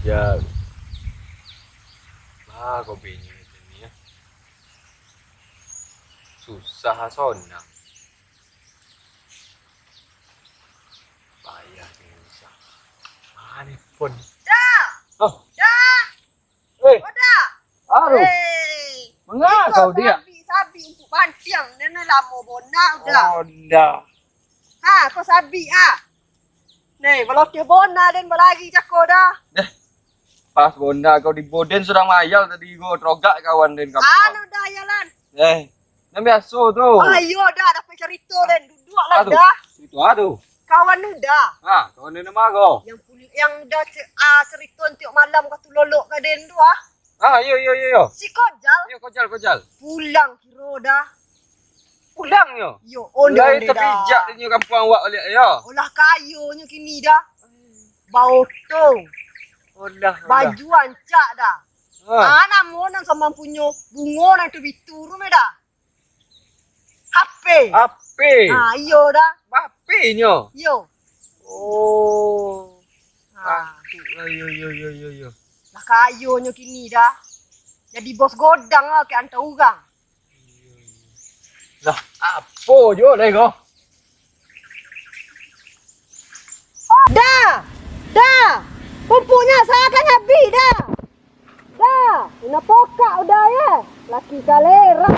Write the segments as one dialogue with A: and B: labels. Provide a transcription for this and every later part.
A: Jal. Kau bingung ini ya. Susah sonang. Payah ini bisa. Mana pun.
B: Dah.
A: Oh,
B: Dah.
A: eh,
B: Dah.
A: aduh. Mengapa kau dia?
B: Sabi untuk bantiang. Nena lama bona udah.
A: Oh, dah.
B: Ha, kau sabi ah. Nih, kalau dia bona dan lagi cako dah.
A: Pas bonda kau di Boden sudah mayal tadi gua trogak kawan dan kamu.
B: Anu dah jalan.
A: Yang biasa tuh.
B: Ayo dah, dapat cerita dan duduk lah
A: Aduh.
B: dah.
A: Itu aduh.
B: Kawan udah.
A: Kawan ini mah kau.
B: Yang dah cerita untuk malam kau lolok ke den tu ah.
A: Yo.
B: Si Kojal
A: Yo kojal.
B: pulang kira dah.
A: Pulang yo.
B: Yo, onde
A: Lai
B: dah.
A: terpijak di kampung awak balik yo.
B: Olah kayunya kini dah. Bau tu.
A: Udah.
B: Baju ancak dah. Anak monan sama punya bunga nang tu bituru me dah. HP.
A: Ape.
B: Iyo dah.
A: Ape nyo.
B: Yo.
A: Oh.
B: Ah,
A: Yo.
B: lah kayunya kini dah. Jadi bos godang lah ke anta urang.
A: Lah, apa jo dai kau?
B: Dah. Pumpuknya saya akan habis dah. Dah. Ina pokak udah ya. Laki kalera.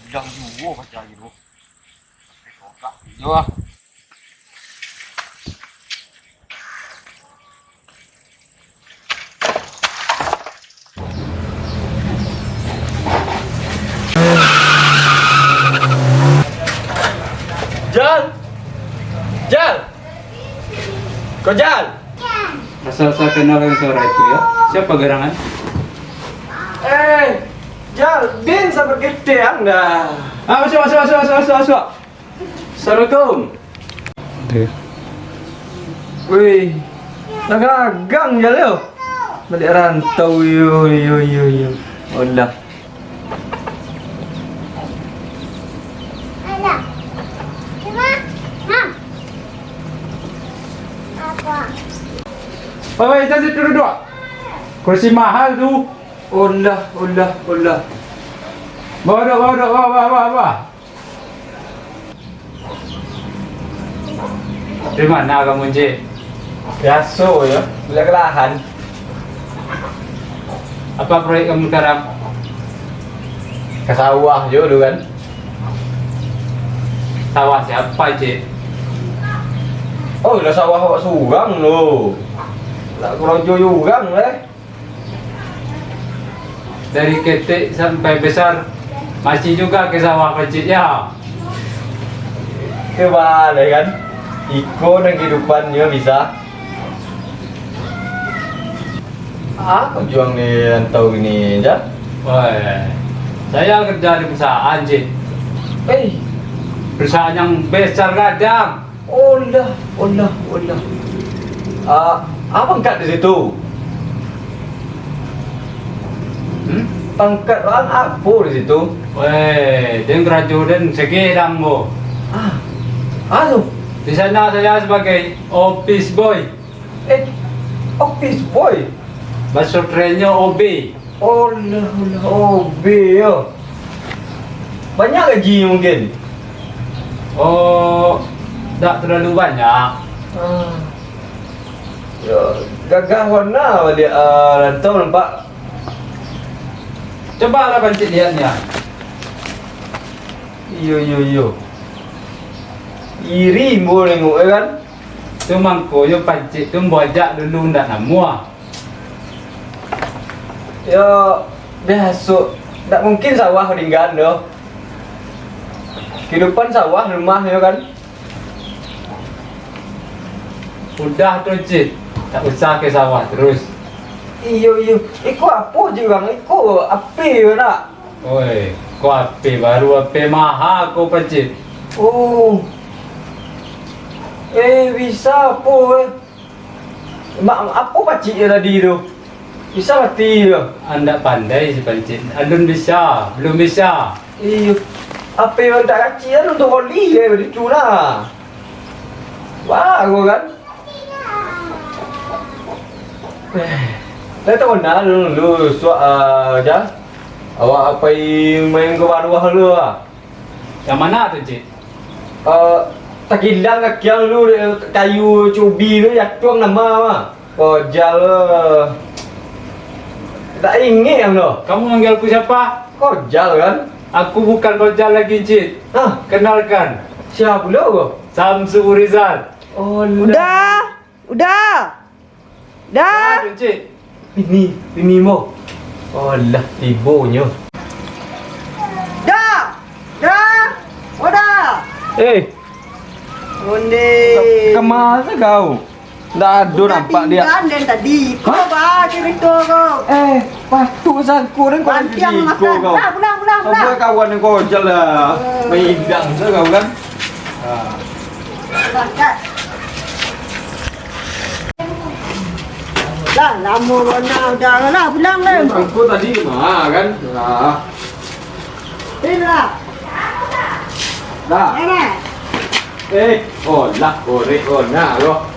A: Udang juga kerja gitu. Kokak. Yo ah. Jal. Kau Jal.
C: Asal saya kenal dengan suara itu ya. Siapa gerangan?
A: Jal, Din sampai gede Anda.
C: Masuk. Assalamualaikum.
A: Wih, nagagang Jal yo. Balik rantau yo. Udah.
C: Oi, tadi duduk. Kursi mahal tu.
A: Udah.
C: Bawa. Di mana kamu, Cik?
A: Biasa ya, bila kelahan.
C: Apa proyek kamu sekarang?
A: Ke sawah jo dulu kan.
C: Sawah siapa, Cik?
A: Oh, udah sawah awak surang lo. Lah kerojo jurang leh.
C: Dari ketik sampai besar masih juga ke sawah kecil ya.
A: Kebalik kan. Iko dan kehidupannya bisa. Kau juang di rantau ini aja.
C: Woi, saya kerja di perusahaan, Cik. Perusahaan yang besar kadang.
A: Udah. Apa angkat di situ? Pangkat orang apa di situ?
C: Woi, dan kerajudan segedang mo.
A: Aduh,
C: Di sana saya sebagai office boy.
A: office boy.
C: Masuk trennya OB.
A: OB yo. Banyak gaji mungkin.
C: Oh, tak terlalu banyak.
A: Ya, gagah warna balik rantau nampak.
C: Coba lah pancit lihatnya.
A: Yo. Iri mo nengok kan.
C: Tu mangko yo pancit tu bojak dulu ndak namua.
A: Ya, biasa. Tak mungkin sawah ringgan doh. Kehidupan sawah rumah ya kan.
C: Udah tu, Cik. Tak usah ke sawah terus.
A: Iyo. Iko apa je bang? Iko api ke nak?
C: Oi, kau ape baru ape mahal kau pancit.
A: Oh. Bisa apa Mak apa pakcik dia tadi tu? Bisa mati ke?
C: Anda pandai si pancit. Belum bisa, belum bisa.
A: Iyo. Apa yang tak kacik kan untuk holi ke begitu lah. Wah, gua kan. Dah tahu nak lu aja. Awak apa yang main ke warung lu ah?
C: Yang mana tu, Cik?
A: Tak hilang kaki yang lu kayu cubi tu jatuh nama mah. Kojal lah. Tak ingat yang tu.
C: Kamu manggil aku siapa?
A: Kojal kan?
C: Aku bukan Rojal lagi, Cik.
A: Hah?
C: Kenalkan,
A: Siapa lu?
C: Samsu Rizal.
A: Oh,
B: Udah. Dah.
C: Aduh, Cik.
A: Ini mo. Oh lah, ibunya.
B: Dah. Udah. Onde.
A: Kemana kau? Tak ada nampak dia.
B: Tinggal dan tadi. Kau baca cerita kau.
A: Patu saku ni kau
B: Nanti yang
A: jadi
B: makan.
A: kau.
B: Pulang.
A: Apa kawan kau je lah. Megang je kau kan.
B: Makan. Lah, lama mana dah lah. Pulang lah.
A: Aku tadi mah kan.
B: Lah.
A: Dah.
B: Nenek.
A: Oh lah, korek oh nah lo.